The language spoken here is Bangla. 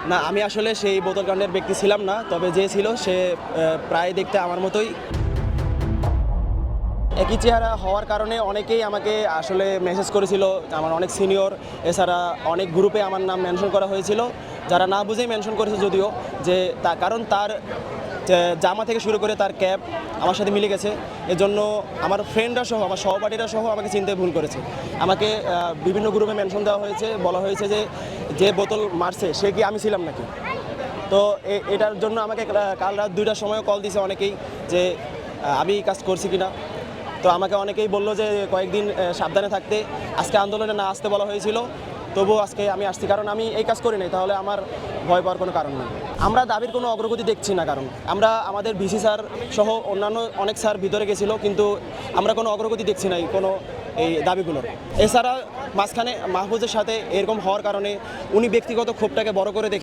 না, আমি আসলে সেই বোতলকাণ্ডের ব্যক্তি ছিলাম না, তবে যে ছিল সে প্রায় দেখতে আমার মতোই। একই চেহারা হওয়ার কারণে অনেকেই আমাকে আসলে মেসেজ করেছিল, আমার অনেক সিনিয়র, এছাড়া অনেক গ্রুপে আমার নাম মেনশন করা হয়েছিল, যারা না বুঝেই মেনশন করেছে যদিও, যে কারণ তার জামা থেকে শুরু করে তার ক্যাপ আমার সাথে মিলে গেছে। এজন্য আমার ফ্রেন্ডরা সহ, আমার সহপাঠীরা সহ আমাকে চিনতে ভুল করেছে। আমাকে বিভিন্ন গ্রুপে মেনশন দেওয়া হয়েছে, বলা হয়েছে যে যে বোতল মারছে সে কি আমি ছিলাম নাকি। তো এটার জন্য আমাকে কাল রাত 2টার সময় কল দিয়েছে অনেকেই, যে আমি কাজ করছি কিনা। তো আমাকে অনেকেই বললো যে কয়েকদিন সাবধানে থাকতে, আজকে আন্দোলনে না আসতে বলা হয়েছিল, তবুও আজকে আমি আসছি, কারণ আমি এই কাজ করি নাই, তাহলে আমার ভয় পাওয়ার কোনো কারণ নেই। আমরা দাবির কোনো অগ্রগতি দেখছি না, কারণ আমরা আমাদের ভিসি স্যার সহ অন্যান্য অনেক স্যার ভিতরে গেছিলো, কিন্তু আমরা কোনো অগ্রগতি দেখছি না কোনো এই দাবিগুলোর। এছাড়া মাঝখানে মাহফুজের সাথে এরকম হওয়ার কারণে উনি ব্যক্তিগত ক্ষোভটাকে বড় করে দেখে